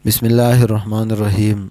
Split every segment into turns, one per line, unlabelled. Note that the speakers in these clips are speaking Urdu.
Bismillahirrahmanirrahim.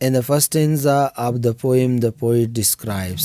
In the first stanza of the poem, the poet describes,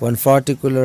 one particular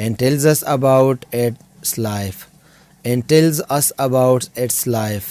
and tells us about its life,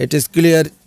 It is clear,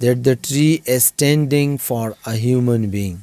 that the tree is standing for a human being,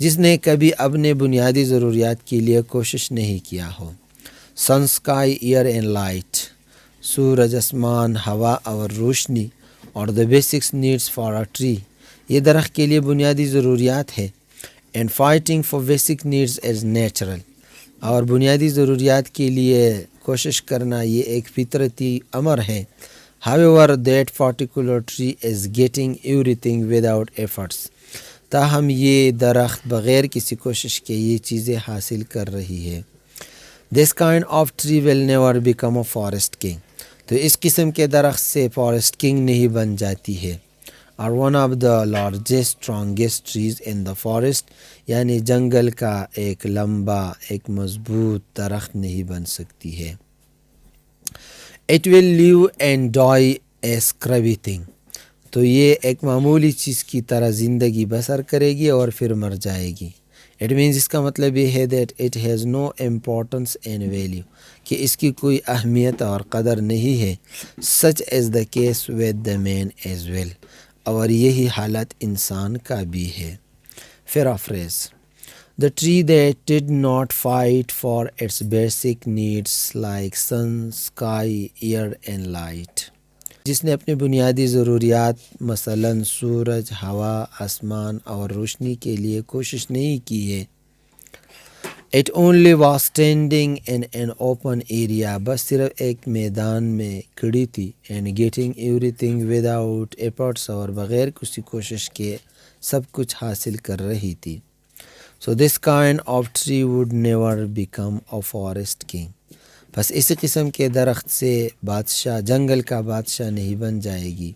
جس نے کبھی اپنے بنیادی ضروریات کے لیے کوشش نہیں کیا ہو۔ سن، اسکائی، ایئر اینڈ لائٹ، سورج، آسمان، ہوا اور روشنی، اور the basics needs for a tree, یہ درخت کے لیے بنیادی ضروریات ہے۔ And fighting for basic needs is natural, اور بنیادی ضروریات کے لیے کوشش کرنا یہ ایک فطرتی امر ہے۔ However, that particular tree is getting everything without efforts. تاہم یہ درخت بغیر کسی کوشش کے یہ چیزیں حاصل کر رہی ہے۔ This kind of tree will never become a forest king. تو اس قسم کے درخت سے فارسٹ کنگ نہیں بن جاتی ہے۔ اور one of the largest strongest trees in the forest، یعنی جنگل کا ایک لمبا ایک مضبوط درخت نہیں بن سکتی ہے۔ It will live and die a scrubby thing. تو یہ ایک معمولی چیز کی طرح زندگی بسر کرے گی اور پھر مر جائے گی۔ It means، اس کا مطلب یہ ہے that it has no importance and value، کہ اس کی کوئی اہمیت اور قدر نہیں ہے۔ Such is the case with the man as well، اور یہی حالت انسان کا بھی ہے۔ Paraphrase: The tree that did not fight for its basic needs like sun, sky, air and light، جس نے اپنی بنیادی ضروریات مثلاً سورج، ہوا، آسمان اور روشنی کے لیے کوشش نہیں کی ہے۔ It only was standing in an open area، بس صرف ایک میدان میں کھڑی تھی۔ And getting everything without efforts، اور بغیر کسی کوشش کے سب کچھ حاصل کر رہی تھی۔ So this kind of tree would never become a forest king، بس اسی قسم کے درخت سے بادشاہ، جنگل کا بادشاہ نہیں بن جائے گی۔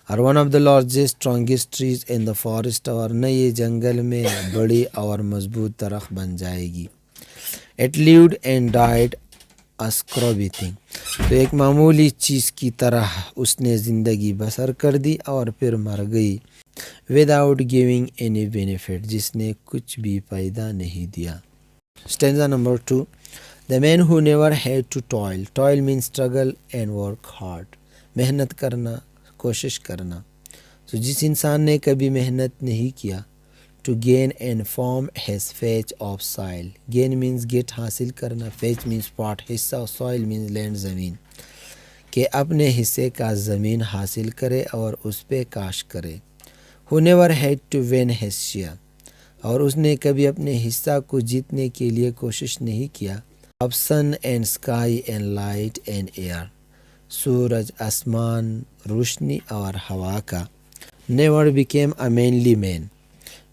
اور one of the largest strongest trees in the forest، اور نہ یہ جنگل میں بڑی اور مضبوط درخت بن جائے گی۔ It lived and died a scrubby thing، تو ایک معمولی چیز کی طرح اس نے زندگی بسر کر دی اور پھر مر گئی۔ without giving any benefit، جس نے کچھ بھی فائدہ نہیں دیا۔ Stanza number 2. The man who never had to toil. Toil means struggle and work hard. محنت کرنا، کوشش کرنا۔ So جس انسان نے کبھی محنت نہیں کیا۔ To gain and form his patch of soil. Gain means get، حاصل کرنا۔ Patch means part، حصہ۔ Soil means land، زمین۔ کہ اپنے حصے کا زمین حاصل کرے اور اس پہ کاش کرے۔ Who never had to win his share، اور اس نے کبھی اپنے حصہ کو جیتنے کے لیے کوشش نہیں کیا۔ Of sun and sky and light and air، سورج، آسمان، روشنی اور ہوا کا۔ Never became a manly man،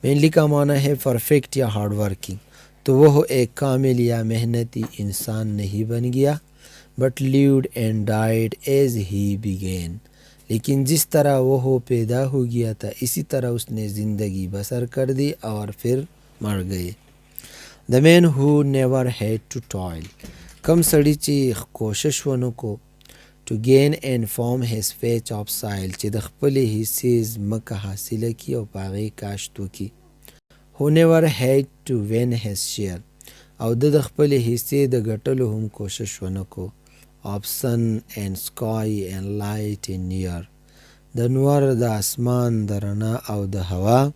manly کا معنی ہے پرفیکٹ یا ہارڈ ورکنگ، تو وہ ایک کامل یا محنتی انسان نہیں بن گیا۔ But lived and died as he began، لیکن جس طرح وہ پیدا ہو گیا تھا اسی طرح اس نے زندگی بسر کر دی اور پھر مر گئے۔ The man who never had to toil، کم سڑی چی کوشش ونکو۔ To gain and form his patch of soil، چې د خپلې حصې ځمکه حاصله کړي او په هغې کاشت وکړي۔ Who never had to win his share، او د خپلې حصې د ګټلو هم کوشش ونکو۔ Of sun and sky and light and air، د نور، د اسمان، د رڼا او د هوا۔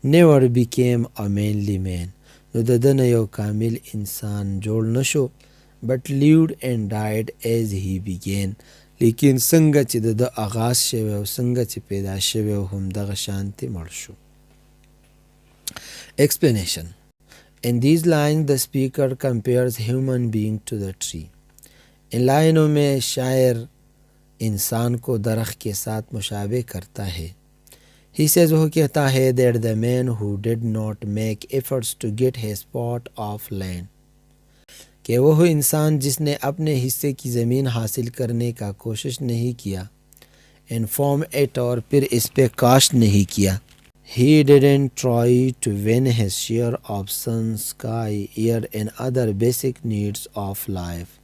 Never became a manly man، نو د دنه یو کامل انسان جوړ نشو۔ But lived and died as he began، لیکن څنګه چې د آغاز شوی او څنګه چې پیدا شوی هم دغه شانتي مړ شو۔ Explanation: In these lines the speaker compares human being to the tree۔ ان لائنوں میں شاعر انسان کو درخت کے ساتھ مشابہ کرتا ہے۔ He says، وہ کہتا ہے that the man who did not make efforts to get his plot of land، کہ وہ انسان جس نے اپنے حصے کی زمین حاصل کرنے کا کوشش نہیں کیا۔ And form it، اور پھر اس پہ کاشت نہیں کیا۔ He didn't try to win his share of sun, sky, air and other basic needs of life۔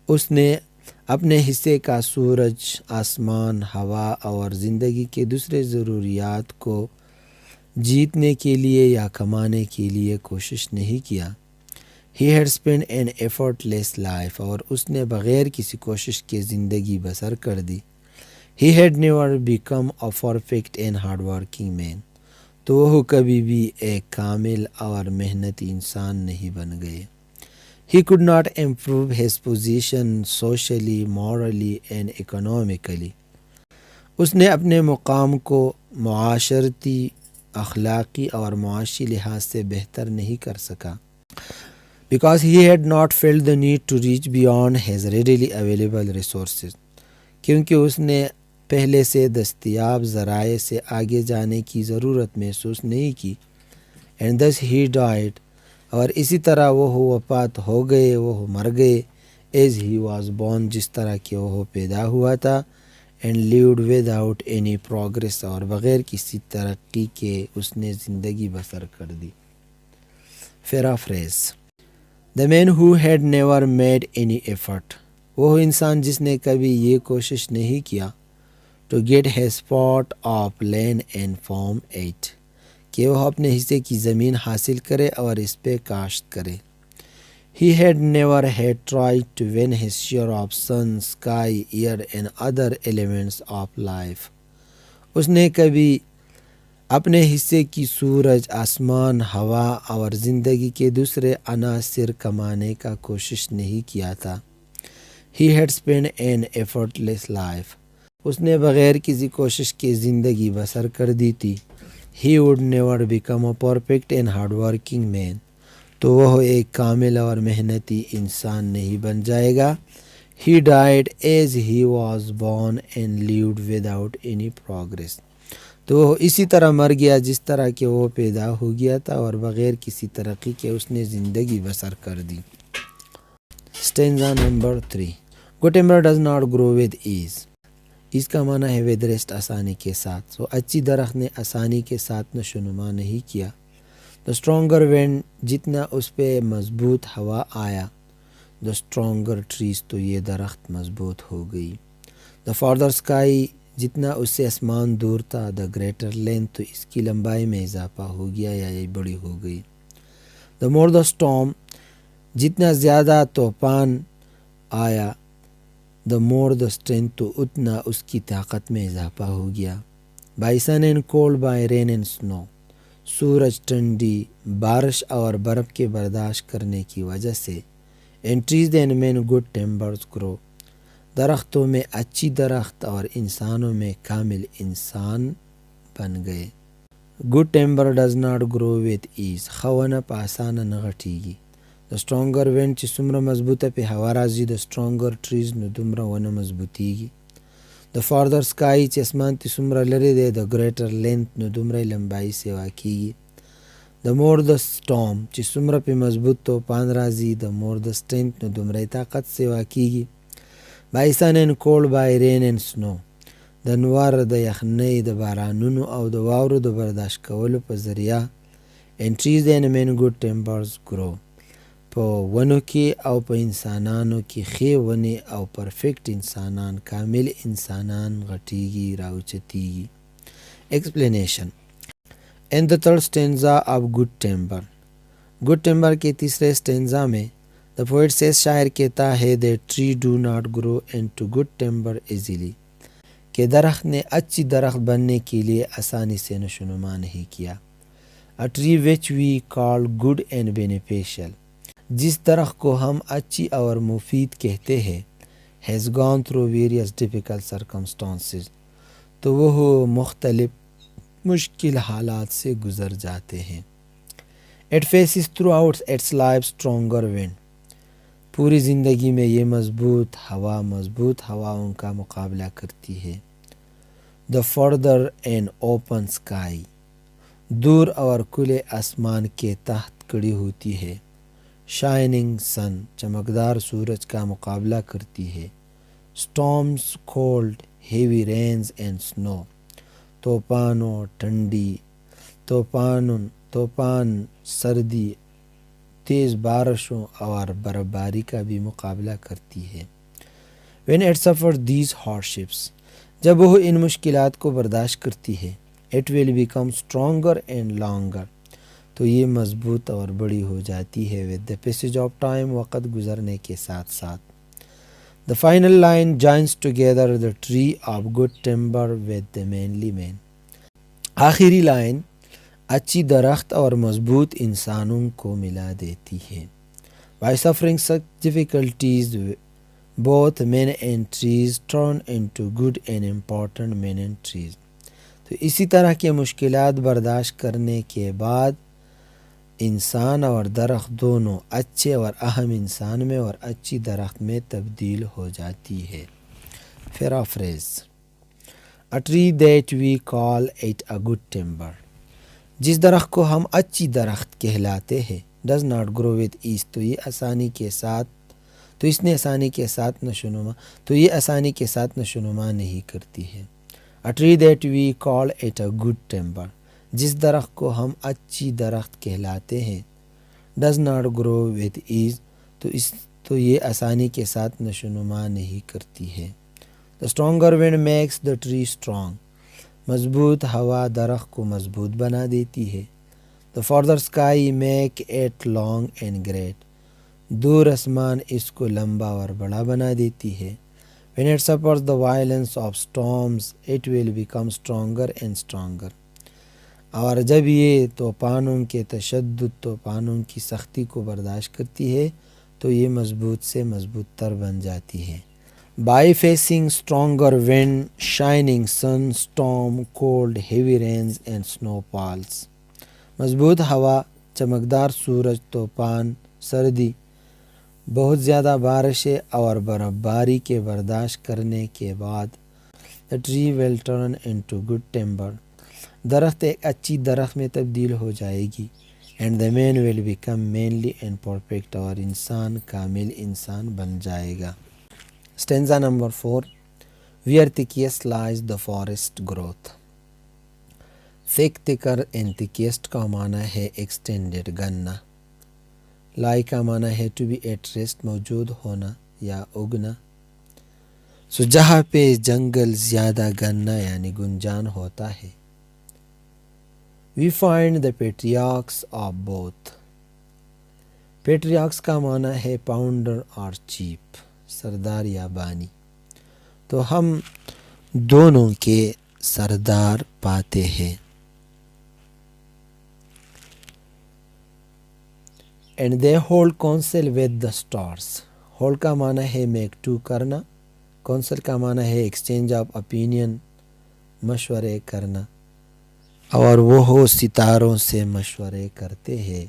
اس نے اپنے حصے کا سورج، آسمان، ہوا اور زندگی کے دوسرے ضروریات کو جیتنے کے لیے یا کمانے کے لیے کوشش نہیں کیا۔ He had spent an effortless life، اور اس نے بغیر کسی کوشش کے زندگی بسر کر دی۔ He had never become a perfect and hard working man، تو وہ کبھی بھی ایک کامل اور محنتی انسان نہیں بن گئے. He could not improve his position socially, morally and economically. اس نے اپنے مقام کو معاشرتی، اخلاقی اور معاشی لحاظ سے بہتر نہیں کر سکا. Because he had not felt the need to reach beyond his readily available resources. کیونکہ اس نے پہلے سے دستیاب ذرائع سے آگے جانے کی ضرورت محسوس نہیں کی. And thus he died. اور اسی طرح وہ وفات ہو گئے، وہ مر گئے. As he was born، جس طرح کہ وہ پیدا ہوا تھا. And lived without any progress، اور بغیر کسی ترقی کے اس نے زندگی بسر کر دی. Paraphrase. The man who had never made any effort. وہ انسان جس نے کبھی یہ کوشش نہیں کیا to get his part of land and farm it، کہ وہ اپنے حصے کی زمین حاصل کرے اور اس پہ کاشت کرے. He had never had tried to win his share of sun, sky, air and other elements of life. اس نے کبھی اپنے حصے کی سورج، آسمان، ہوا اور زندگی کے دوسرے عناصر کمانے کا کوشش نہیں کیا تھا. He had spent an effortless life. اس نے بغیر کسی کوشش کے زندگی بسر کر دی تھی. He would never become a perfect and hardworking man. تو وہ ایک کامل اور محنتی انسان نہیں بن جائے گا. He died as he was born and lived without any progress. تو وہ اسی طرح مر گیا جس طرح کہ وہ پیدا ہو گیا تھا اور بغیر کسی ترقی کے اس نے زندگی بسر کر دی. Stanza number 3. Good timber does not grow with ease. اس کا معنی ہے with rest، آسانی کے ساتھ. سو اچھی درخت نے آسانی کے ساتھ نشوونما نہیں کیا. The stronger wind، جتنا اس پہ مضبوط ہوا آیا. The stronger trees، تو یہ درخت مضبوط ہو گئی. The farther sky، جتنا اس سے آسمان دور تھا. The greater length، تو اس کی لمبائی میں اضافہ ہو گیا یا یہ بڑی ہو گئی. The more the storm، جتنا زیادہ طوفان آیا. The more the strength، تو اتنا اس کی طاقت میں اضافہ ہو گیا. By sun and cold، by rain and snow، سورج، ٹھنڈی، بارش اور برف کے برداشت کرنے کی وجہ سے. And trees and men good timbers grow، درختوں میں اچھی درخت اور انسانوں میں کامل انسان بن گئے. Good timber does not grow with ease، خونه په آسانه نه غټیږي. The stronger wind، چې څومره مضبوطه پې هوا راځي. The stronger trees، know دومره ونه مضبوطیږي. The farther sky، چې اسمان تی څومره لرې دی. The greater length، know دومره لمبایي Seva کیږي. The more the storm، چې څومره پې مضبوط طوفان راځي. The more the strength، نو دومره طاقت سیوا کیږي. By sun and cold، by rain and snow، د نور، د یخنۍ، د بارانونو او د واورو د برداشت کولو په ذریعه. And trees and men good timbers grow، په ونو کې او په انسانانو کې ښې ونې او پرفیکٹ انسانان، کامل انسانان غټیږي، راوچتیږي. Explanation. In the third stanza of Good Timber، Good Timber کے تیسرے stanza میں the poet says، شاعر کہتا ہے that tree do not grow into good timber easily، کہ درخت نے اچھی درخت بننے کے لیے آسانی سے نشوونما نہیں کیا. A tree which we call good and beneficial، جس درخت کو ہم اچھی اور مفید کہتے ہیں. has gone through various difficult circumstances، تو وہ مختلف مشکل حالات سے گزر جاتے ہیں. It faces throughout its life stronger wind، پوری زندگی میں یہ مضبوط ہواؤں کا مقابلہ کرتی ہے. The further and open sky، دور اور کھلے آسمان کے تحت کھڑی ہوتی ہے. Shining sun، چمکدار سورج کا مقابلہ کرتی ہے. Storms، cold، heavy rains and snow، طوفانوں، ٹھنڈی، طوفان، سردی، تیز بارشوں اور برف باری کا بھی مقابلہ کرتی ہے. When it suffers these hardships، جب وہ ان مشکلات کو برداشت کرتی ہے. It will become stronger and longer، تو یہ مضبوط اور بڑی ہو جاتی ہے. with the passage of time، وقت گزرنے کے ساتھ ساتھ. The final line joins together the tree of good timber with the manly man، آخری لائن اچھی درخت اور مضبوط انسانوں کو ملا دیتی ہے. By suffering such difficulties, both men and trees turn into good and important men and trees. تو اسی طرح کے مشکلات برداشت کرنے کے بعد انسان اور درخت دونوں اچھے اور اہم انسان میں اور اچھی درخت میں تبدیل ہو جاتی ہے. Paraphrase. A tree that we call it a good timber. جس درخت کو ہم اچھی درخت کہلاتے ہیں does not grow with ease. تو یہ آسانی کے ساتھ نشوونما نہیں کرتی ہے. A tree that we call it a good timber. جس درخت کو ہم اچھی درخت کہلاتے ہیں does not grow with ease. تو یہ آسانی کے ساتھ نشوونما نہیں کرتی ہے. The stronger wind makes the tree strong. مضبوط ہوا درخت کو مضبوط بنا دیتی ہے. The further sky make it long and great. دور آسمان اس کو لمبا اور بڑا بنا دیتی ہے. When it suffers the violence of storms, it will become stronger and stronger. اور جب یہ طوفانوں کے طوفانوں کی سختی کو برداشت کرتی ہے تو یہ مضبوط سے مضبوط تر بن جاتی ہے. By facing stronger wind, shining sun, storm, cold, heavy rains and snowfalls. مضبوط ہوا، چمکدار سورج، طوفان، سردی، بہت زیادہ بارشیں اور برف باری کے برداشت کرنے کے بعد the tree will turn into good timber. درخت ایک اچھی درخت میں تبدیل ہو جائے گی. And the man will become manly and perfect. اور انسان کامل انسان بن جائے گا. Stanza number 4. Where thickest lies the forest growth. thick, thicker and thickest کا معنی ہے extended گننا. lie کا معنی ہے to be at rest موجود ہونا یا اگنا. سو جہاں پہ جنگل زیادہ گننا یعنی گنجان ہوتا ہے. We find the patriarchs of both. patriarchs کا معنی ہے founder اور chief سردار یا بانی. تو ہم دونوں کے سردار پاتے ہیں. And they hold counsel with the stars. hold کا معنی ہے make to کرنا. counsel کا معنی ہے exchange of opinion مشورے کرنا. اور وہ ستاروں سے مشورے کرتے ہیں.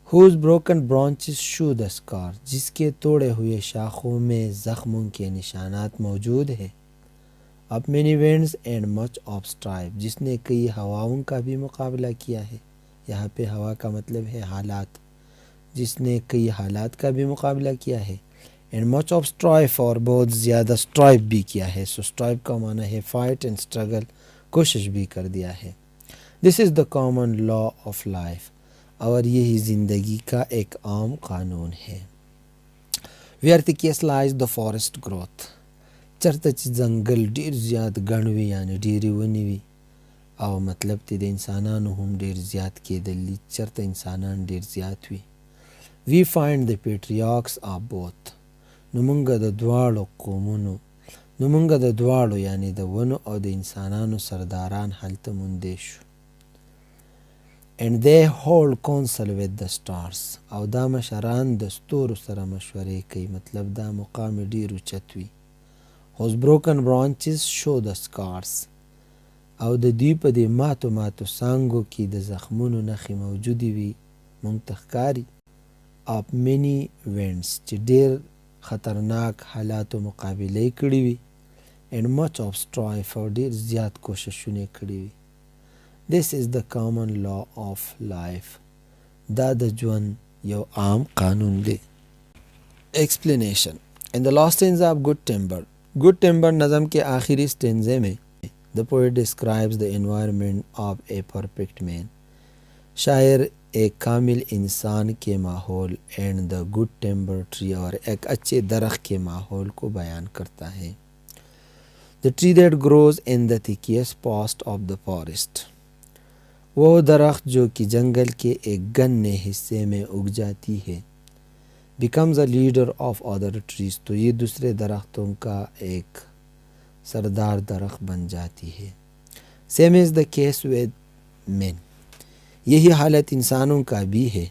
Whose broken branches show the scar. جس کے توڑے ہوئے شاخوں میں زخموں کے نشانات موجود ہیں. Of many winds and much of strife. جس نے کئی ہواؤں کا بھی مقابلہ کیا ہے. یہاں پہ ہوا کا مطلب ہے حالات. جس نے کئی حالات کا بھی مقابلہ کیا ہے. And much of strife اور بہت زیادہ strife بھی کیا ہے. So strife کا معنی ہے fight and struggle کوشش بھی کر دیا ہے. This is the common law of life. اور یہی زندگی کا ایک عام قانون ہے. Where thickest lies the forest growth. چرته چې ځنګل ډیر زیات ګڼ وي یعنی ډیرې ونې وي او مطلب ته د انسانانو هم ډیر زیات کېدل چرته انسانان ډیر زیات وي. We find the patriarchs of both. نو مونږ د دواړو قومونو نو مونږ د دواړو یعنی د ونو او د انسانانو سرداران هلته موندې شو. And they hold counsel with the stars. O the مشران the Satoru سره مشورې کوي مطلب دا مقام ډیر اوچت وي. Whose broken branches show the scars. او د دوی په دې ماتو څانګو کې د زخمونو نښې موجودې وي مونږ ته ښکاري. Of many winds چې ډیر خطرناک حالاتو مقابله کړي وي. And much of strife او ډیر زیات کوششونه کړي وي. This is the common law of life. دا د ژوند یو عام قانون دی. Explanation. In the last stanza of Good Timber. Good Timber نظم کے آخری سٹینزے میں the poet describes the environment of a perfect man. شاعر ایک کامل انسان کے ماحول and the good timber tree اور ایک اچھے درخت کے ماحول کو بیان کرتا ہے. The tree that grows in the thickest part of the forest. وہ درخت جو کہ جنگل کے ایک گھنے حصے میں اگ جاتی ہے. Becomes a leader of other trees. تو یہ دوسرے درختوں کا ایک سردار درخت بن جاتی ہے. Same is the case with men. یہی حالت انسانوں کا بھی ہے.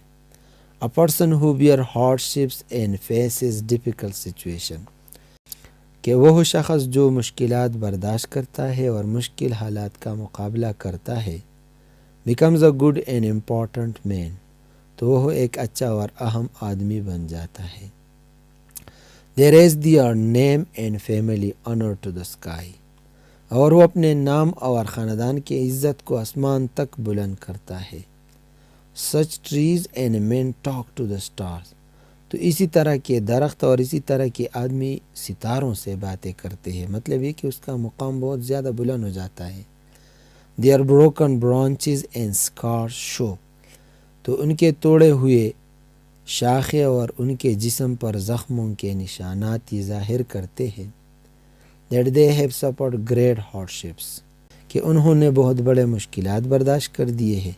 A person who bear hardships and faces difficult situation. کہ وہ شخص جو مشکلات برداشت کرتا ہے اور مشکل حالات کا مقابلہ کرتا ہے. becomes a good and important man. تو وہ ایک اچھا اور اہم آدمی بن جاتا ہے. They raise their name and family honor to the sky. اور وہ اپنے نام اور خاندان کی عزت کو آسمان تک بلند کرتا ہے. Such trees and men talk to the stars. تو اسی طرح کے درخت اور اسی طرح کے آدمی ستاروں سے باتیں کرتے ہیں. مطلب یہ کہ اس کا مقام بہت زیادہ بلند ہو جاتا ہے. Their broken branches and scars show. تو ان کے توڑے ہوئے شاخیں اور ان کے جسم پر زخموں کے نشانات یہ ظاہر کرتے ہیں. That they have suffered great hardships. کہ انہوں نے بہت بڑے مشکلات برداشت کر دیے ہیں.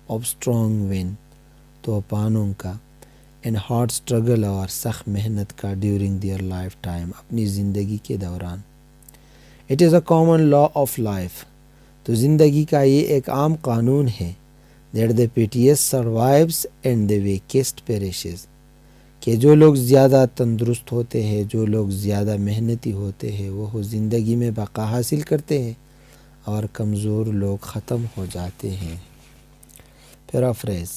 Of strong wind. طوفانوں کا. And hard struggle اور سخت محنت کا during their lifetime. اپنی زندگی کے دوران. It is a common law of life. تو زندگی کا یہ ایک عام قانون ہے. That the piteous survives and the weakest perishes. کہ جو لوگ زیادہ تندرست ہوتے ہیں، جو لوگ زیادہ محنتی ہوتے ہیں، وہ زندگی میں بقا حاصل کرتے ہیں اور کمزور لوگ ختم ہو جاتے ہیں. Paraphrase.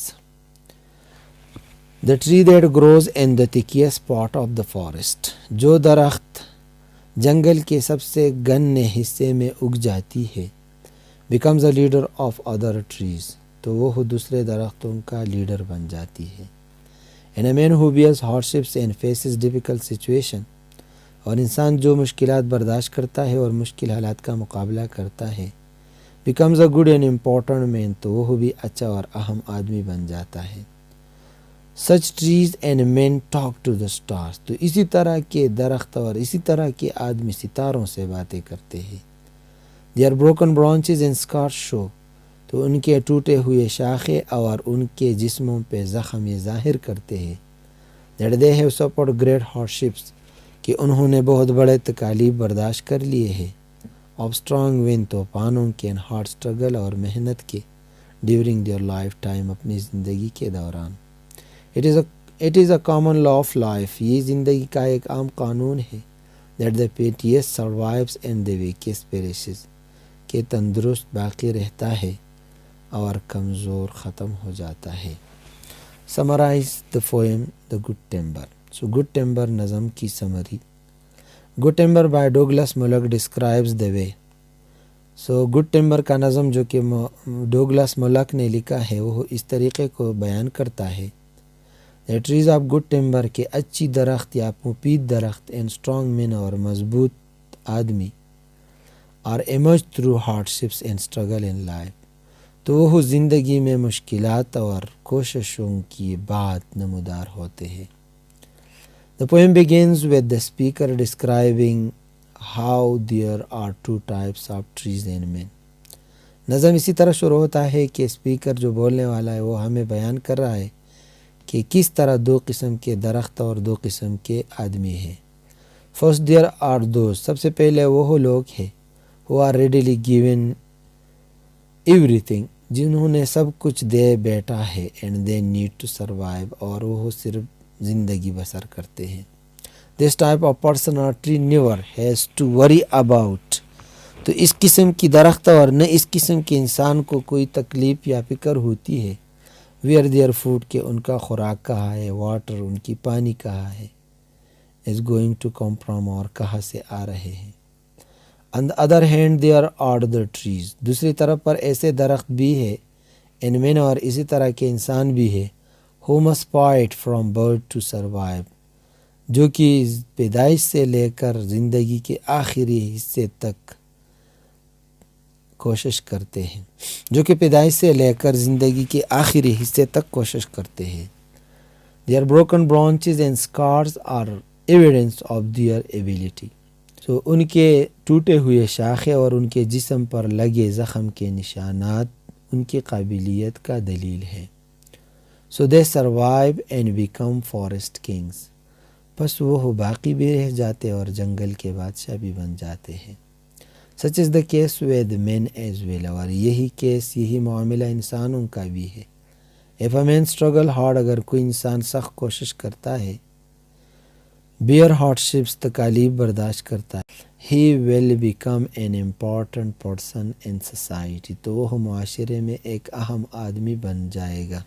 The tree that grows in the thickest part of the forest. جو درخت جنگل کے سب سے گھنے حصے میں اگ جاتی ہے. Becomes a leader of other trees. تو وہ دوسرے درختوں کا لیڈر بن جاتی ہے. And a man who bears hardships and faces difficult situation. اور انسان جو مشکلات برداشت کرتا ہے اور مشکل حالات کا مقابلہ کرتا ہے. Becomes a good and important man. تو وہ بھی اچھا اور اہم آدمی بن جاتا ہے. Such trees and men talk to the stars. تو اسی طرح کے درخت اور اسی طرح کے آدمی ستاروں سے باتیں کرتے ہیں. Their broken branches and scars show. تو ان کے ٹوٹے ہوئے شاخیں اور ان کے جسموں پہ زخم یہ ظاہر کرتے ہیں. That they have suffered great hardships. کہ انہوں نے بہت بڑے تکالیف برداشت کر لیے ہیں. Of strong wind. طوفانوں کے. And hard struggle اور محنت کے. During their lifetime. اپنی زندگی کے دوران. It is a common law of life. یہ زندگی کا ایک عام قانون ہے. That the piteous survives and the weakest perishes. کہ تندرست باقی رہتا ہے اور کمزور ختم ہو جاتا ہے. Summarize the poem The Good Timber. So Good Timber نظم کی summary. Good Timber by Douglas Mullock describes the way. So Good Timber کا نظم جو کہ ڈوگلس ملک نے لکھا ہے وہ اس طریقے کو بیان کرتا ہے. The trees of good timber کے اچھی درخت یا مفید درخت and strong men اور مضبوط آدمی are emerged through hardships and struggle in life. تو وہ زندگی میں مشکلات اور کوششوں کی بعد نمودار ہوتے ہیں. The poem begins with the speaker describing how there are two types of trees and men. نظم اسی طرح شروع ہوتا ہے کہ اسپیکر جو بولنے والا ہے وہ ہمیں بیان کر رہا ہے کہ کس طرح دو قسم کے درخت اور دو قسم کے آدمی ہیں. First there are those. سب سے پہلے وہ لوگ ہیں who are readily given everything. جنہوں نے سب کچھ دے بیٹھا ہے and they need to survive. اور وہ صرف زندگی بسر کرتے ہیں. This type of person or tree never has to worry about. تو اس قسم کی درخت اور نہ اس قسم کے انسان کو کوئی تکلیف یا فکر ہوتی ہے. Where their food کہ ان کا خوراک کہاں ہے. Water ان کی پانی کہاں ہے. Is going to come from اور کہاں سے آ رہے ہیں. On the other hand there are the trees. دوسری طرف پر ایسے درخت بھی ہے and men اور اسی طرح کے انسان بھی ہے who must fight from birth to survive. جو کہ پیدائش سے لے کر زندگی کے آخری حصے تک کوشش کرتے ہیں. جو کہ پیدائش سے لے کر زندگی کے آخری حصے تک کوشش کرتے ہیں. Their broken branches and scars are evidence of their ability. تو ان کے ٹوٹے ہوئے شاخیں اور ان کے جسم پر لگے زخم کے نشانات ان کی قابلیت کا دلیل ہے. So they survive and become forest kings. پس وہ باقی بھی رہ جاتے اور جنگل کے بادشاہ بھی بن جاتے ہیں. Such is the case with man as well, اور یہی کیس، یہی معاملہ انسانوں کا بھی ہے۔ If a man struggle hard، اگر کوئی انسان سخت کوشش کرتا ہے، bear hardships، تکالیف برداشت کرتا ہے، he will become an important person in society، تو وہ معاشرے میں ایک اہم آدمی بن جائے گا۔